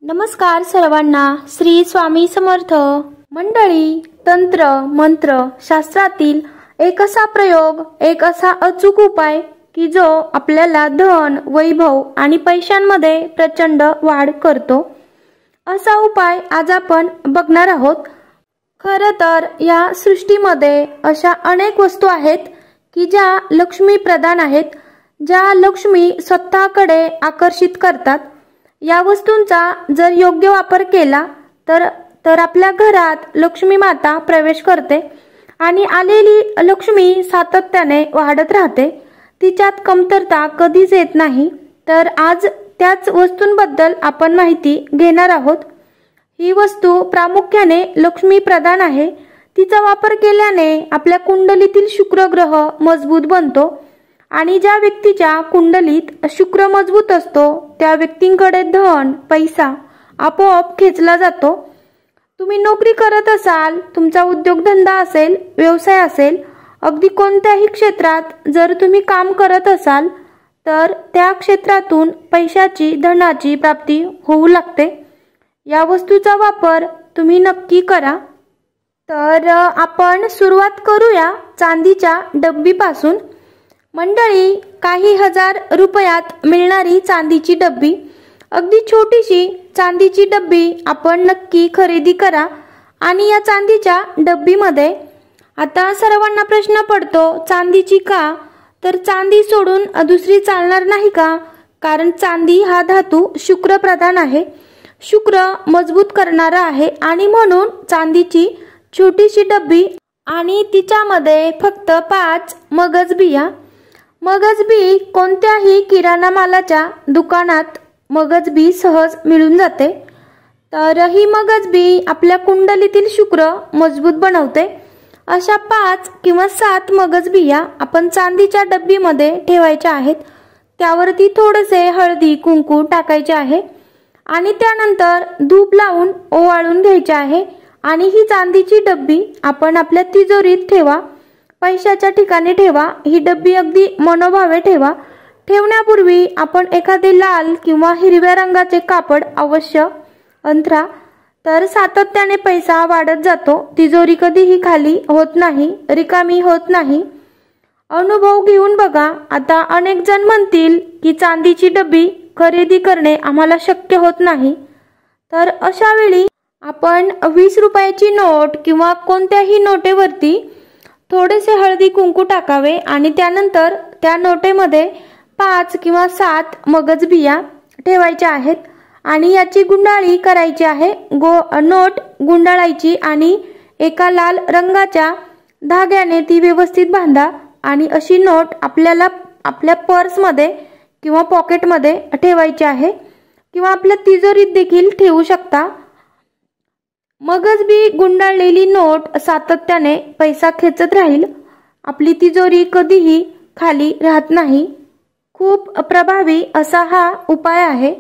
नमस्कार सर्वांना. श्री स्वामी समर्थ. मंडळी, तंत्र मंत्र शास्त्रातील एक असा प्रयोग, एक असा अचूक उपाय की जो आपल्याला धन, वैभव आणि पैशांमध्ये प्रचंड वाढ करतो. असा उपाय आज आपण बघणार आहोत. खरं तर या सृष्टीमध्ये अशा अनेक वस्तू आहेत की ज्या लक्ष्मी प्रदान आहेत, ज्या लक्ष्मी स्वतःकडे आकर्षित करतात. या वस्तूंचा जर योग्य वापर केला तर आपल्या घरात लक्ष्मी माता प्रवेश करते आणि आलेली लक्ष्मी सातत्याने वाढत राहते. तिच्यात कमतरता कधीच येत नाही. तर आज त्याच वस्तूंबद्दल आपण माहिती घेणार आहोत. ही वस्तू प्रामुख्याने लक्ष्मी प्रदान आहे. तिचा वापर केल्याने आपल्या कुंडलीतील शुक्र ग्रह मजबूत बनतो आणि ज्या व्यक्तीच्या कुंडलीत शुक्र मजबूत असतो त्या व्यक्तींकडे धन, पैसा आपोआप खेचला जातो. तुम्ही नोकरी करत असाल, तुमचा उद्योगधंदा असेल, व्यवसाय असेल, अगदी कोणत्याही क्षेत्रात जर तुम्ही काम करत असाल तर त्या क्षेत्रातून पैशाची, धनाची प्राप्ती होऊ लागते. या वस्तूचा वापर तुम्ही नक्की करा. तर आपण सुरुवात करूया चांदीच्या डब्बीपासून. मंडळी, काही हजार रुपयात मिळणारी चांदीची डब्बी, अगदी छोटीशी चांदीची डब्बी आपण नक्की खरेदी करा. आणि या चांदीच्या डब्बीमध्ये आता सर्वांना प्रश्न पडतो, चांदीची का? तर चांदी सोडून दुसरी चालणार नाही का? कारण चांदी हा धातू शुक्र प्रधान आहे, शुक्र मजबूत करणारा आहे आणि म्हणून चांदीची छोटीशी डब्बी आणि तिच्यामध्ये फक्त 5 मगज बिया. मगज बी कोणत्याही किराणा मालाच्या दुकानात मगज बी सहज मिळून जाते. तर ही मगज बी आपल्या कुंडलीतील शुक्र मजबूत बनवते. अशा 5 किंवा 7 मगज बिया आपण चांदीच्या डब्बीमध्ये ठेवायच्या आहेत. त्यावरती थोडेसे हळदी कुंकू टाकायचे आहे आणि त्यानंतर धूप लावून ओवाळून घ्यायचे आहे. आणि ही चांदीची डब्बी आपण आपल्या तिजोरीत ठेवा, पैशाच्या ठिकाणी ठेवा. ही डब्बी अगदी मनोभावे ठेवा. ठेवण्यापूर्वी आपण एखादे लाल किंवा हिरव्या रंगाचे कापड अवश्य अंथरा. तर सातत्याने पैसा वाढत जातो. तिजोरी कधीही खाली होत नाही, रिकामी होत नाही. अनुभव घेऊन बघा. आता अनेक जण म्हणतील की चांदीची डब्बी खरेदी करणे आम्हाला शक्य होत नाही. तर अशा वेळी आपण 20 रुपयाची नोट किंवा कोणत्याही नोटेवरती थोडेसे हळदी कुंकू टाकावे आणि त्यानंतर त्या नोटेमध्ये 5 किंवा 7 मगज बिया ठेवायच्या आहेत आणि याची गुंडाळी करायची आहे. नोट गुंडाळायची आणि एका लाल रंगाच्या धाग्याने ती व्यवस्थित बांधा आणि अशी नोट आपल्याला आपल्या पर्समध्ये किंवा पॉकेटमध्ये ठेवायची आहे किंवा आपल्या तिजोरीत देखील ठेवू शकता. मगज बी गुंडाळलेली नोट सातत्याने पैसा खेचत राहील. आपली तिजोरी कधीही खाली राहत नाही. खूप प्रभावी असा हा उपाय आहे.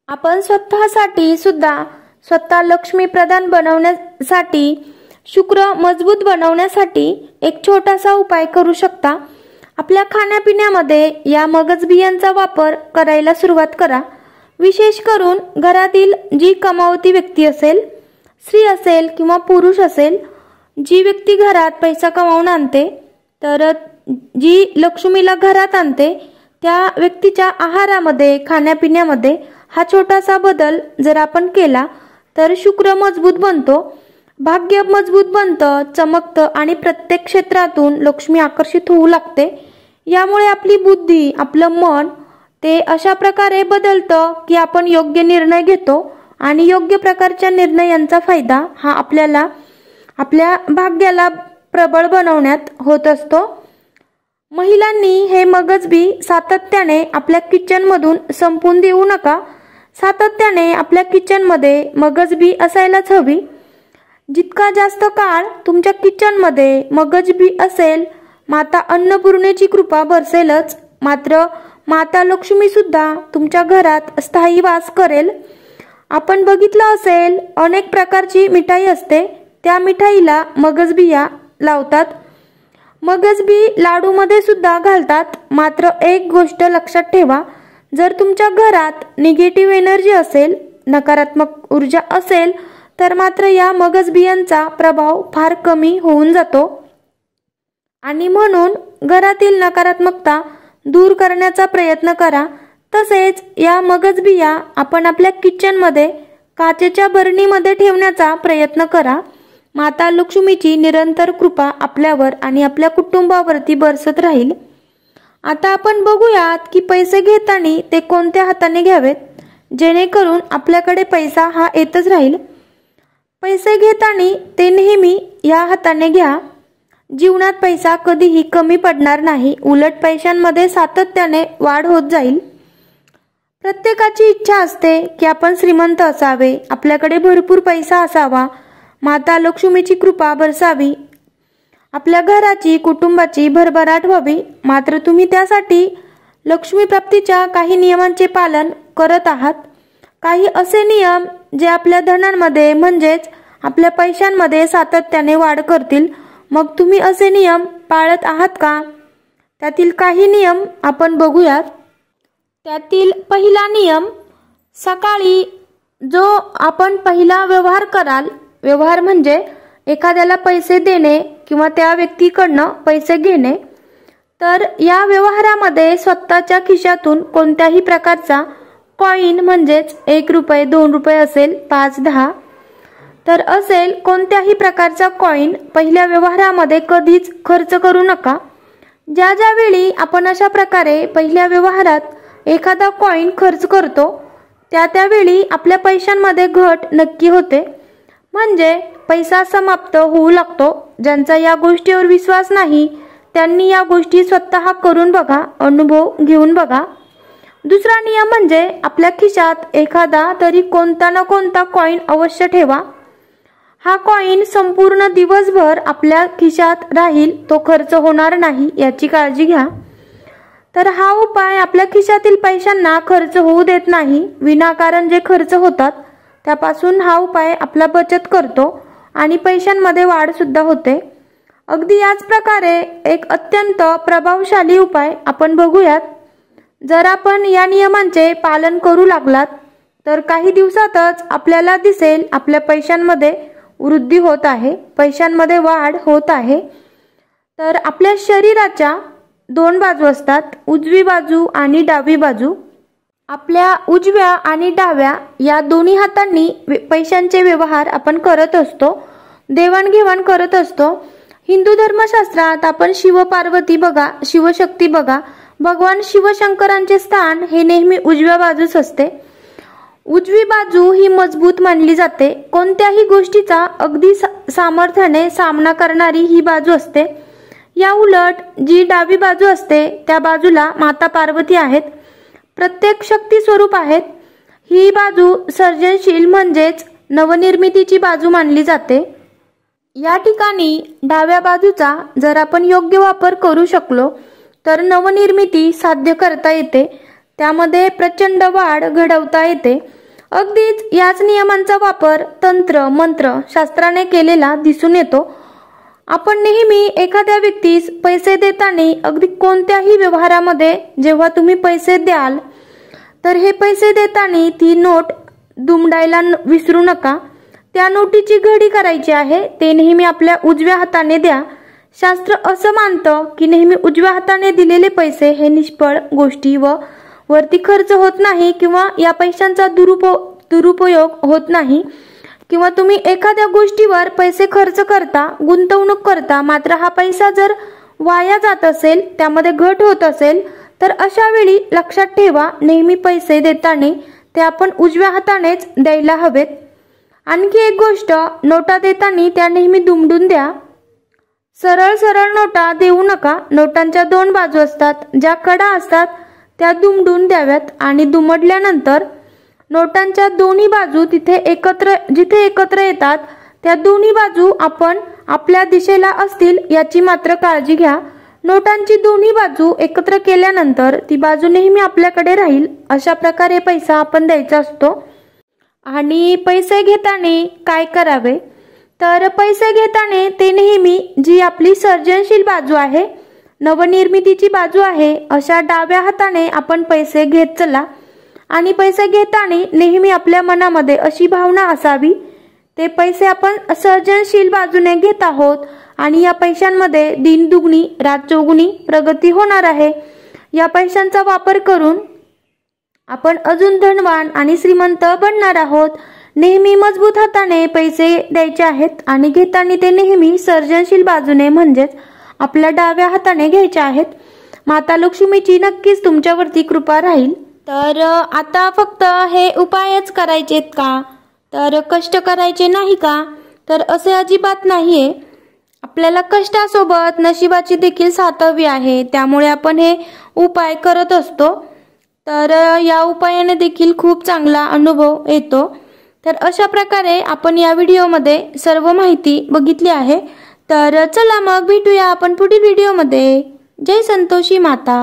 आपण स्वतःसाठी सुद्धा, स्वतः लक्ष्मी प्रधान बनवण्यासाठी, शुक्र मजबूत बनवण्यासाठी एक छोटासा उपाय करू शकता. आपल्या खाण्यापिण्यामध्ये या मगज बियांचा वापर करायला सुरुवात करा. विशेष करून घरातील जी कमावती व्यक्ती असेल, स्त्री असेल किंवा पुरुष असेल, जी व्यक्ती घरात पैसा कमावून आणते, तर जी लक्ष्मीला घरात आणते, त्या व्यक्तीच्या आहारामध्ये, खाण्यापिण्यामध्ये हा छोटासा बदल जर आपण केला तर शुक्र मजबूत बनतो, भाग्य मजबूत बनतं, चमकतं आणि प्रत्येक क्षेत्रातून लक्ष्मी आकर्षित होऊ लागते. यामुळे आपली बुद्धी, आपलं मन ते अशा प्रकारे बदलतं की आपण योग्य निर्णय घेतो आणि योग्य प्रकारच्या निर्णयांचा फायदा हा आपल्याला आपल्या भाग्याला प्रबळ बनवण्यात होत असतो. महिलांनी हे मगज बी सातत्याने आपल्या किचनमधून संपून देऊ नका. सातत्याने आपल्या किचनमध्ये मगज बी असायलाच हवी. जितका जास्त काळ तुमच्या किचनमध्ये मगज बी असेल, माता अन्नपूर्णेची कृपा बरसेलच. मात्र माता लक्ष्मी सुद्धा तुमच्या घरात स्थायी वास करेल. आपण बघितलं असेल, अनेक प्रकारची मिठाई असते, त्या मिठाईला मगज बिया लावतात. मगज बी लाडूमध्ये सुद्धा घालतात. मात्र एक गोष्ट लक्षात ठेवा, जर तुमच्या घरात निगेटिव्ह एनर्जी असेल, नकारात्मक ऊर्जा असेल तर मात्र या मगज बियांचा प्रभाव फार कमी होऊन जातो आणि म्हणून घरातील नकारात्मकता दूर करण्याचा प्रयत्न करा। तसेच या मगज बिया आपण आपल्या किचनमध्ये काचेच्या बरणीमध्ये ठेवण्याचा प्रयत्न करा। माता लक्ष्मीची निरंतर कृपा आपल्यावर आणि आपल्या कुटुंबावरती बरसत राहील। आता आपण बघूयात की पैसे घेताना ते कोणत्या हाताने घ्यावेत जेणेकरून आपल्याकडे पैसा हा येतच राहील। पैसे घेताना ते नेहमी या हाताने घ्या। जीवनात पैसा कधीही कमी पडणार नाही, उलट पैशांमध्ये सातत्याने वाढ होत जाईल। प्रत्येकाची इच्छा असते की आपण श्रीमंत असावे, आपल्याकडे भरपूर पैसा असावा, माता लक्ष्मीची कृपा बरसावी, आपल्या घराची कुटुंबाची भरभराट व्हावी। मात्र तुम्ही त्यासाठी लक्ष्मी प्राप्तीच्या काही नियमांचे पालन करत आहात। काही असे नियम जे आपल्या धनांमध्ये म्हणजेच आपल्या पैशांमध्ये सातत्याने वाढ करतील। मग तुम्ही असे नियम पाळत आहात का? त्यातील काही नियम आपण बघूयात। त्यातील पहिला नियम, सकाळी जो आपण पहिला व्यवहार कराल, व्यवहार म्हणजे एखाद्याला पैसे देणे किंवा त्या व्यक्तीकडनं पैसे घेणे, तर या व्यवहारामध्ये स्वतःच्या खिशातून कोणत्याही प्रकारचा कॉइन म्हणजेच 1 रुपये 2 रुपये असेल 5 10 तर असेल कोणत्याही प्रकारचा कॉइन पहिल्या व्यवहारामध्ये कधीच खर्च करू नका। ज्या ज्या वेळी आपण अशा प्रकारे पहिल्या व्यवहारात एखादा कॉइन खर्च करतो त्या त्यावेळी आपल्या पैशांमध्ये घट नक्की होते, म्हणजे पैसा समाप्त होऊ लागतो। ज्यांचा या गोष्टीवर विश्वास नाही त्यांनी या गोष्टी स्वतः करून बघा, अनुभव घेऊन बघा। दुसरा नियम म्हणजे आपल्या खिशात एखादा तरी कोणता ना कोणता कॉइन अवश्य ठेवा। हा कॉइन संपूर्ण दिवसभर आपल्या खिशात राहील, तो खर्च होणार नाही याची काळजी घ्या। तर हा उपाय आपल्या खिशातील पैशांना खर्च होऊ देत नाही। विनाकारण जे खर्च होतात त्यापासून हा उपाय आपला बचत करतो आणि पैशांमध्ये वाढ सुद्धा होते। अगदी याच प्रकारे एक अत्यंत प्रभावशाली उपाय आपण बघूयात। जर आपण या नियमांचे पालन करू लागलात तर काही दिवसातच आपल्याला दिसेल आपल्या पैशांमध्ये वृद्धी होत आहे, पैशांमध्ये वाढ होत आहे। तर आपल्या शरीराच्या 2 बाजू असतात, उजवी बाजू आणि डावी बाजू। आपल्या उजव्या आणि डाव्या या दोन्ही हातांनी पैशांचे व्यवहार आपण करत असतो, देवाणघेवाण करत असतो। हिंदू धर्मशास्त्रात आपण शिव पार्वती बघा, शिवशक्ती बघा, भगवान शिवशंकरांचे स्थान हे नेहमी उजव्या बाजूस असते। उजवी बाजू ही मजबूत मानली जाते, कोणत्याही गोष्टीचा अगदी सामर्थ्याने सामना करणारी ही बाजू असते। या उलट जी डावी बाजू असते त्या बाजूला माता पार्वती आहेत, प्रत्येक शक्ती स्वरूप आहेत। ही बाजू सर्जनशील म्हणजेच नवनिर्मितीची बाजू मानली जाते। या ठिकाणी डाव्या बाजूचा जर आपण योग्य वापर करू शकलो तर नवनिर्मिती साध्य करता येते, त्यामध्ये प्रचंड वाढ घडवता येते। अगदीच याच नियमांचा वापर तंत्र मंत्र शास्त्राने केलेला दिसून येतो। आपण नेहमी एखाद्या व्यक्तीस पैसे देताना अगदी कोणत्याही व्यवहारामध्ये जेव्हा तुम्ही पैसे द्याल तर हे पैसे देताना ती नोट दुमडायला विसरू नका। त्या नोटीची घडी करायची आहे, ते नेहमी आपल्या उजव्या हाताने द्या। शास्त्र असं मानतं की नेहमी उजव्या हाताने दिलेले पैसे हे निष्फळ गोष्टी व वरती खर्च होत नाही किंवा या पैशांचा दुरुपयोग होत नाही, किंवा तुम्ही एखाद्या गोष्टीवर पैसे खर्च करता, गुंतवणूक करता, मात्र हा पैसा जर वाया जात असेल, त्यामध्ये घट होत असेल तर अशा वेळी लक्षात ठेवा नेहमी पैसे देताना ते आपण उजव्या हातानेच द्यायला हवेत। आणखी एक गोष्ट, नोटा देताना त्या नेहमी दुमडून द्या। सरळ सरळ नोटा देऊ नका। नोटांच्या 2 बाजू असतात, ज्या कडा असतात त्या दुमडून द्याव्यात आणि दुमडल्यानंतर नोटांच्या दोन्ही बाजू जिथे एकत्र येतात त्या दोन्ही बाजू आपण आपल्या दिशेला असतील याची मात्र काळजी घ्या। नोटांची दोन्ही बाजू एकत्र केल्यानंतर ती बाजू नेहमी आपल्याकडे राहील, अशा प्रकारे पैसा आपण द्यायचा असतो। आणि पैसे घेताना काय करावे, तर पैसे घेताना ते नेहमी जी आपली सर्जनशील बाजू आहे, नवनिर्मितीची बाजू आहे, अशा डाव्या हाताने आपण पैसे घेत चला आणि पैसे घेताना नेहमी आपल्या मनामध्ये अशी भावना असावी, ते पैसे आपण सर्जनशील बाजूने घेत आहोत आणि या पैशांमध्ये दिन दुगणी रात चौगुणी प्रगती होणार आहे। या पैशांचा वापर करून आपण अजून धनवान आणि श्रीमंत बनणार आहोत। नेहमी मजबूत हाताने पैसे द्यायचे आहेत आणि घेताना ते नेहमी सर्जनशील बाजूने म्हणजेच आपल्या डाव्या हाताने घ्यायचे आहेत। माता लक्ष्मीची नक्कीच तुमच्यावरती कृपा राहील। तर आता फक्त हे उपायच करायचेत का, तर कष्ट करायचे नाही का, तर असे अजिबात नाहीये। आपल्याला कष्टासोबत नशिबाची देखील साथ हवी आहे, त्यामुळे आपण हे उपाय करत असतो। तर या उपायाने देखील खूप चांगला अनुभव येतो। तर अशा प्रकारे आपण या व्हिडिओमध्ये सर्व माहिती बघितली आहे। तर चला मग भेटूया आपण पुढील व्हिडिओमध्ये। जय संतोषी माता।